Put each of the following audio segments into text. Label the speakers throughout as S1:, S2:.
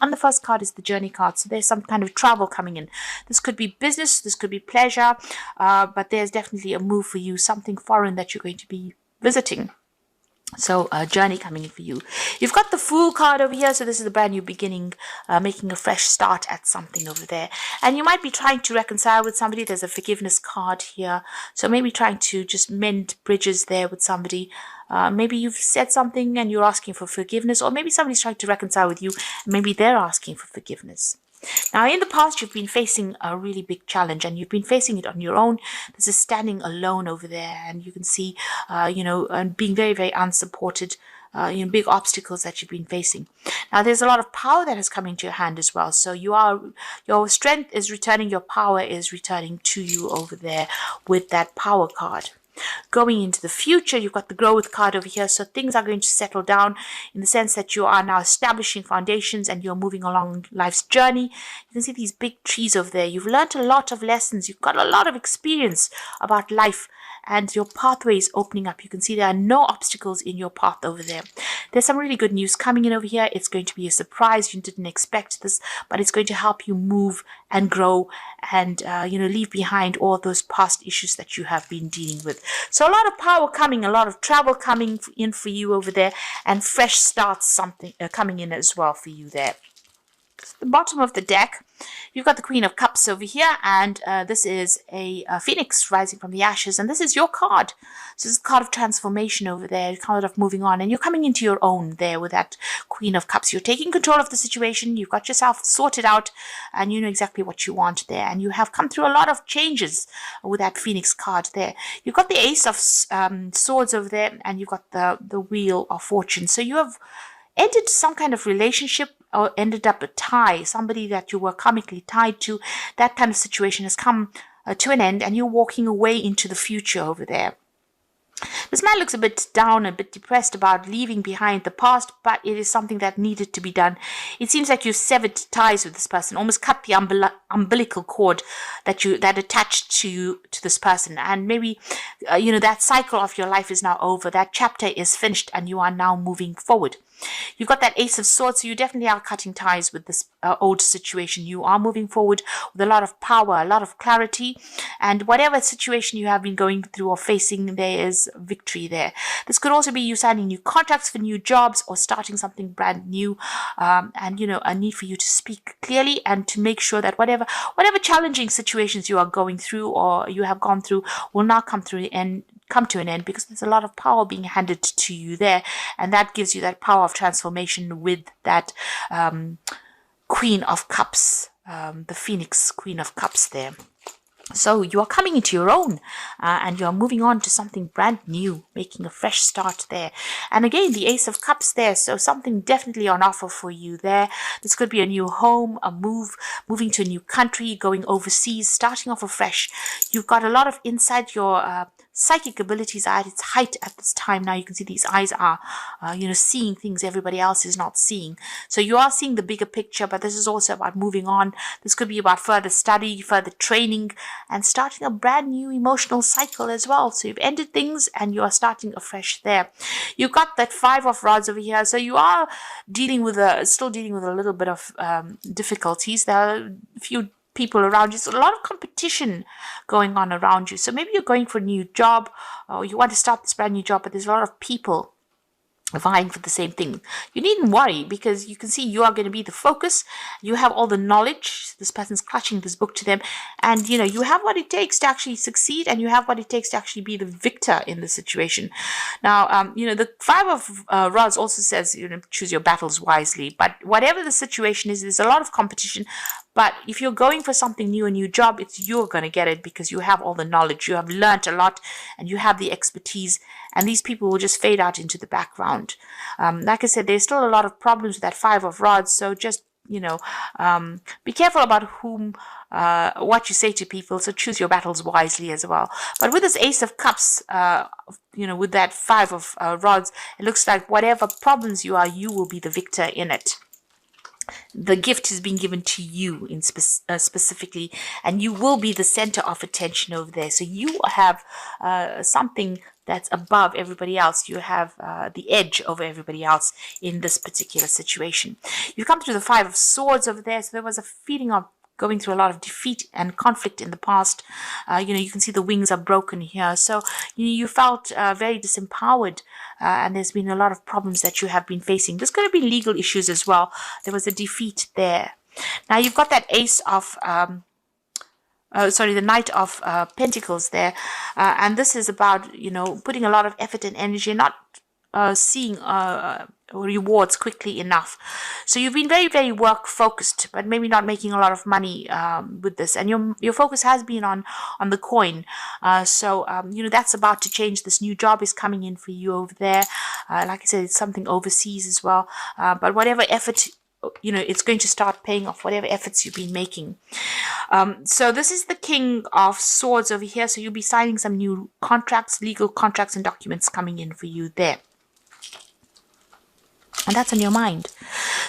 S1: on the first card is the journey card. So there's some kind of travel coming in. This could be business, this could be pleasure, but there's definitely a move for you, something foreign that you're going to be visiting. So a journey coming in for you. You've got the Fool card over here. So this is a brand new beginning, making a fresh start at something over there. And you might be trying to reconcile with somebody. There's a forgiveness card here. So maybe trying to just mend bridges there with somebody. Maybe you've said something and you're asking for forgiveness, or maybe somebody's trying to reconcile with you and maybe they're asking for forgiveness. Now, in the past, you've been facing a really big challenge and you've been facing it on your own. This is standing alone over there, and you can see, and being very, very unsupported, big obstacles that you've been facing. Now, there's a lot of power that has come into your hand as well. So your strength is returning, your power is returning to you over there with that power card. Going into the future, you've got the growth card over here. So things are going to settle down in the sense that you are now establishing foundations and you're moving along life's journey. You can see these big trees over there. You've learned a lot of lessons. You've got a lot of experience about life and your pathway is opening up. You can see there are no obstacles in your path over there. There's some really good news coming in over here. It's going to be a surprise. You didn't expect this, but it's going to help you move and grow and, leave behind all those past issues that you have been dealing with. So a lot of power coming, a lot of travel coming in for you over there, and fresh starts coming in as well for you there. The bottom of the deck, you've got the Queen of Cups over here, and this is a phoenix rising from the ashes, and this is your card. So this is a card of transformation over there, a card of moving on, and you're coming into your own there with that Queen of Cups. You're taking control of the situation, you've got yourself sorted out, and you know exactly what you want there, and you have come through a lot of changes with that phoenix card there. You've got the Ace of Swords over there, and you've got the Wheel of Fortune. So you have entered some kind of relationship or ended up a tie, somebody that you were karmically tied to. That kind of situation has come to an end, and you're walking away into the future over there. This man looks a bit down, a bit depressed about leaving behind the past, but it is something that needed to be done. It seems like you severed ties with this person, almost cut the umbilical cord that attached to this person, and maybe that cycle of your life is now over. That chapter is finished, and you are now moving forward. You've got that Ace of Swords, so you definitely are cutting ties with this old situation. You are moving forward with a lot of power, a lot of clarity, and whatever situation you have been going through or facing, there is victory there. This could also be you signing new contracts for new jobs or starting something brand new, and a need for you to speak clearly and to make sure that whatever challenging situations you are going through or you have gone through will not come to an end, because there's a lot of power being handed to you there, and that gives you that power of transformation with that Queen of Cups, the Phoenix Queen of Cups there. So you are coming into your own, and you are moving on to something brand new, making a fresh start there. And again, the Ace of Cups there, so something definitely on offer for you there. This could be a new home, a moving to a new country, going overseas, starting off afresh. You've got a lot of insight. Your psychic abilities are at its height at this time. Now you can see these eyes are, seeing things everybody else is not seeing. So you are seeing the bigger picture, but this is also about moving on. This could be about further study, further training, and starting a brand new emotional cycle as well. So you've ended things and you are starting afresh there. You've got that Five of Rods over here. So you are still dealing with a little bit of difficulties. There are a few people around you. So a lot of competition going on around you. So maybe you're going for a new job, or you want to start this brand new job, but there's a lot of people vying for the same thing. You needn't worry, because you can see you are going to be the focus. You have all the knowledge. This person's clutching this book to them, and you have what it takes to actually succeed, and you have what it takes to actually be the victor in the situation. Now, the Five of Rods also says, choose your battles wisely. But whatever the situation is, there's a lot of competition. But if you're going for something new, a new job, you're going to get it, because you have all the knowledge. You have learnt a lot, and you have the expertise, and these people will just fade out into the background. Like I said, there's still a lot of problems with that Five of Rods, so just be careful about what you say to people. So choose your battles wisely as well. But with this Ace of Cups, with that Five of Rods, it looks like whatever problems you will be the victor in it. the gift is being given to you in specifically, and you will be the center of attention over there. So you have something that's above everybody else. You have the edge over everybody else in this particular situation. You've come through the Five of Swords over there. So there was a feeling of going through a lot of defeat and conflict in the past. You can see the wings are broken here. So you felt very disempowered, and there's been a lot of problems that you have been facing. There's going to be legal issues as well. There was a defeat there. Now you've got that Ace of the Knight of Pentacles there, and this is about putting a lot of effort and energy, not seeing rewards quickly enough. So you've been very, very work focused, but maybe not making a lot of money with this, and your focus has been on the coin. So that's about to change. This new job is coming in for you over there. Like I said, it's something overseas as well, but whatever effort, it's going to start paying off, whatever efforts you've been making. So this is the King of Swords over here. So you'll be signing some new contracts, legal contracts and documents coming in for you there. And that's on your mind.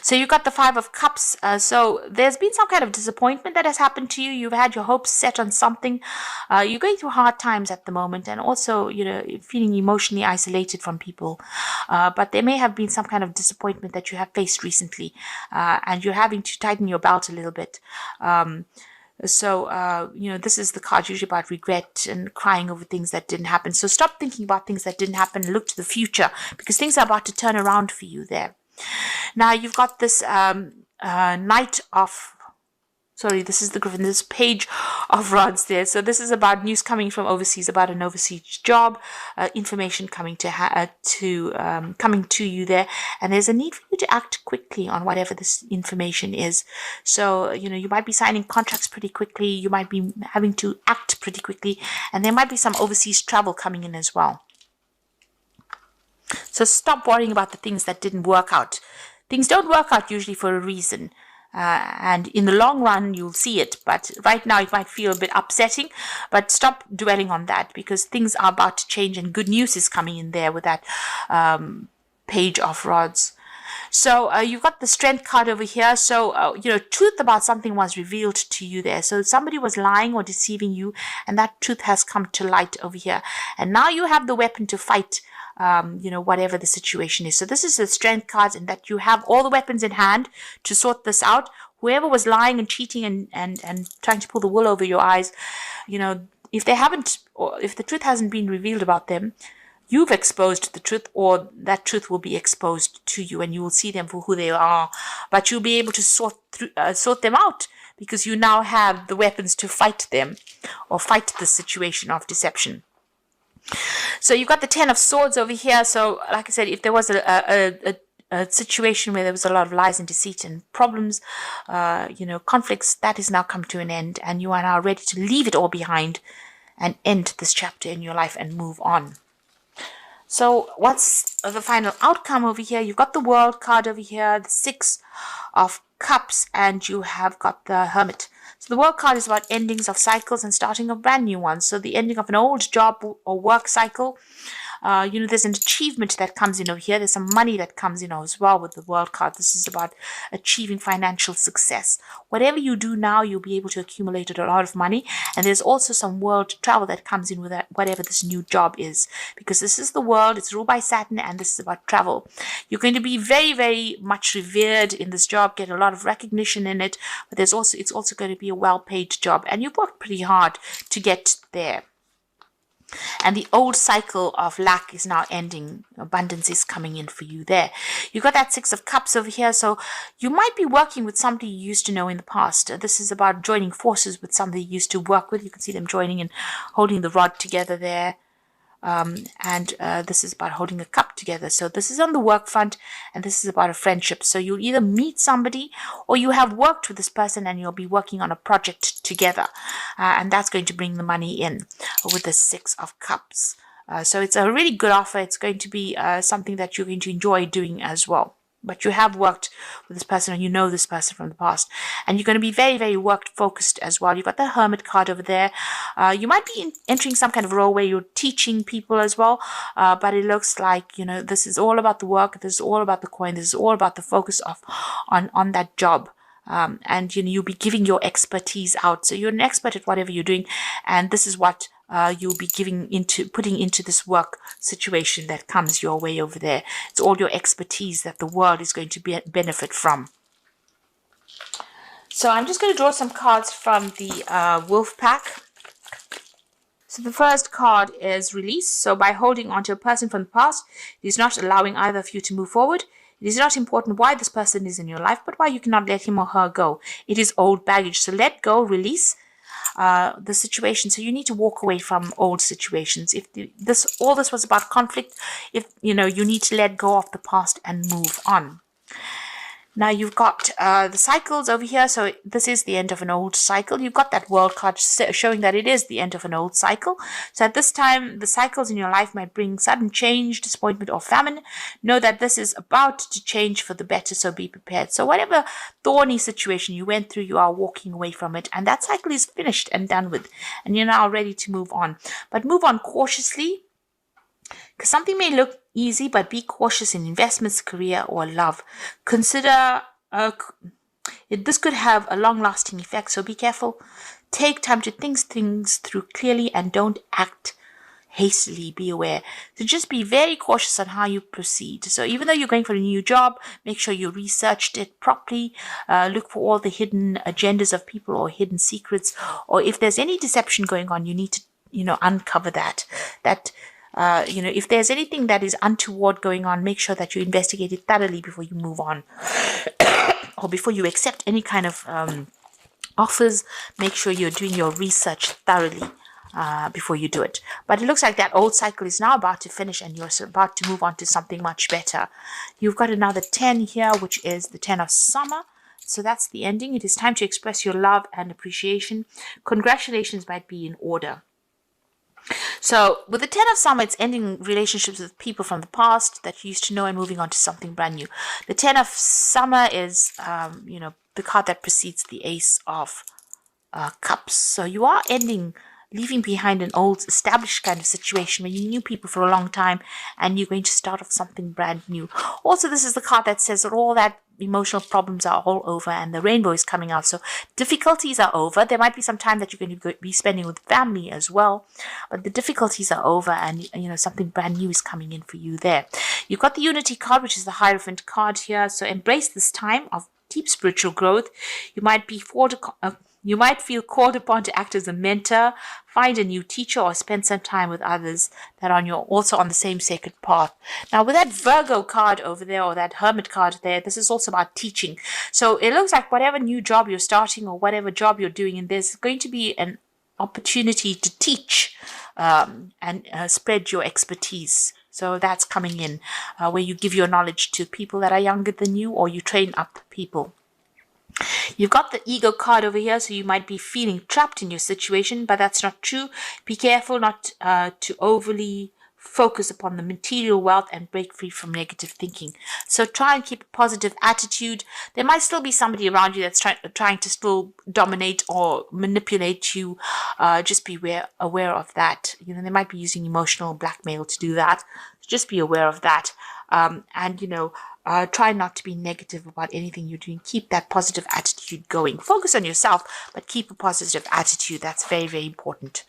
S1: So you got the Five of Cups. So there's been some kind of disappointment that has happened to you. You've had your hopes set on something. You're going through hard times at the moment, and also, feeling emotionally isolated from people. But there may have been some kind of disappointment that you have faced recently, and you're having to tighten your belt a little bit. So, this is the card usually about regret and crying over things that didn't happen. So stop thinking about things that didn't happen and look to the future, because things are about to turn around for you there. Now, you've got this this is the Griffin, this Page of Rods there. So this is about news coming from overseas, about an overseas job, information coming coming to you there. And there's a need for you to act quickly on whatever this information is. So, you might be signing contracts pretty quickly. You might be having to act pretty quickly. And there might be some overseas travel coming in as well. So stop worrying about the things that didn't work out. Things don't work out usually for a reason. And in the long run, you'll see it. But right now, it might feel a bit upsetting. But stop dwelling on that, because things are about to change and good news is coming in there with that Page of Rods. So you've got the Strength card over here. So, truth about something was revealed to you there. So somebody was lying or deceiving you, and that truth has come to light over here. And now you have the weapon to fight whatever the situation is. So this is the Strength card, and that you have all the weapons in hand to sort this out. Whoever was lying and cheating and trying to pull the wool over your eyes, if they haven't, or if the truth hasn't been revealed about them, you've exposed the truth, or that truth will be exposed to you, and you will see them for who they are. But you'll be able to sort them out, because you now have the weapons to fight them, or fight the situation of deception. So you've got the Ten of Swords over here. So, like I said, if there was a situation where there was a lot of lies and deceit and problems, conflicts, that has now come to an end, and you are now ready to leave it all behind and end this chapter in your life and move on. So what's the final outcome over here? You've got the World card over here, the Six of Cups, and you have got the Hermit. So the World card is about endings of cycles and starting of brand new ones. So the ending of an old job or work cycle. There's an achievement that comes in over here. There's some money that comes in as well with the World card. This is about achieving financial success. Whatever you do now, you'll be able to accumulate a lot of money. And there's also some world travel that comes in with that, whatever this new job is. Because this is the world, it's ruled by Saturn, and this is about travel. You're going to be very, very much revered in this job, get a lot of recognition in it. But it's also going to be a well-paid job. And you've worked pretty hard to get there. And the old cycle of lack is now ending. Abundance is coming in for you there. You've got that Six of Cups over here. So you might be working with somebody you used to know in the past. This is about joining forces with somebody you used to work with. You can see them joining and holding the rod together there. This is about holding a cup together. So this is on the work front, and this is about a friendship. So you'll either meet somebody, or you have worked with this person and you'll be working on a project together. And that's going to bring the money in with the Six of Cups. So it's a really good offer. It's going to be something that you're going to enjoy doing as well. but you have worked with this person and you know this person from the past, and you're going to be very, very work focused as well. You've got the Hermit card over there. You might be entering some kind of role where you're teaching people as well, but it looks like, you know, this is all about the work, this is all about the coin, this is all about the focus on that job. And you know, you'll be giving your expertise out. So you're an expert at whatever you're doing, and this is what you'll be putting into this work situation that comes your way over there. It's all your expertise that the world is going to benefit from. So I'm just going to draw some cards from the Wolf Pack. So the first card is release. So by holding on to a person from the past, it is not allowing either of you to move forward. It is not important why this person is in your life, but why you cannot let him or her go. It is old baggage. So let go, release the situation. So you need to walk away from old situations. If all this was about conflict, if you know, you need to let go of the past and move on. Now you've got the cycles over here. So this is the end of an old cycle. You've got that world card showing that it is the end of an old cycle. So at this time, the cycles in your life might bring sudden change, disappointment, or famine. Know that this is about to change for the better, so be prepared. So whatever thorny situation you went through, you are walking away from it. And that cycle is finished and done with. And you're now ready to move on. But move on cautiously, because something may look easy, but be cautious in investments, career, or love. Consider this could have a long-lasting effect, so be careful. Take time to think things through clearly and don't act hastily. Be aware. So just be very cautious on how you proceed. So even though you're going for a new job, make sure you researched it properly. Look for all the hidden agendas of people or hidden secrets, or if there's any deception going on, you need to, you know, uncover that. You know, if there's anything that is untoward going on, make sure that you investigate it thoroughly before you move on. Or before you accept any kind of offers, make sure you're doing your research thoroughly before you do it. But it looks like that old cycle is now about to finish and you're about to move on to something much better. You've got another 10 here, which is the 10 of summer. So that's the ending. It is time to express your love and appreciation. Congratulations might be in order. So with the 10 of summer, it's ending relationships with people from the past that you used to know and moving on to something brand new. The 10 of summer is, you know, the card that precedes the Ace of Cups. So you are leaving behind an old established kind of situation where you knew people for a long time and you're going to start off something brand new. Also, this is the card that says that all that emotional problems are all over and the rainbow is coming out. So difficulties are over. There might be some time that you're going to be spending with family as well, but the difficulties are over and, you know, something brand new is coming in for you there. You've got the Unity card, which is the Hierophant card here. So embrace this time of deep spiritual growth. You might feel called upon to act as a mentor, find a new teacher, or spend some time with others that are also on the same sacred path. Now, with that Virgo card over there, or that Hermit card there, this is also about teaching. So it looks like whatever new job you're starting or whatever job you're doing, and there's going to be an opportunity to teach and spread your expertise. So that's coming in, where you give your knowledge to people that are younger than you, or you train up people. You've got the ego card over here, so you might be feeling trapped in your situation, but that's not true. Be careful not to overly focus upon the material wealth and break free from negative thinking. So try and keep a positive attitude. There might still be somebody around you that's trying to still dominate or manipulate you. Just be aware of that. You know, they might be using emotional blackmail to do that. Just be aware of that. And, you know, try not to be negative about anything you're doing. Keep that positive attitude going. Focus on yourself, but keep a positive attitude. That's very, very important.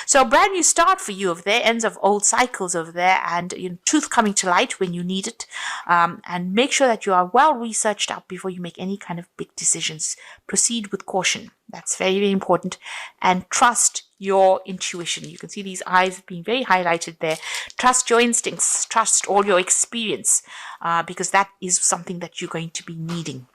S1: So brand new start for you over there. Ends of old cycles over there, and, you know, truth coming to light when you need it. And make sure that you are well researched up before you make any kind of big decisions. Proceed with caution. That's very, very important. And trust your intuition. You can see these eyes being very highlighted there. Trust your instincts. Trust all your experience, because that is something that you're going to be needing.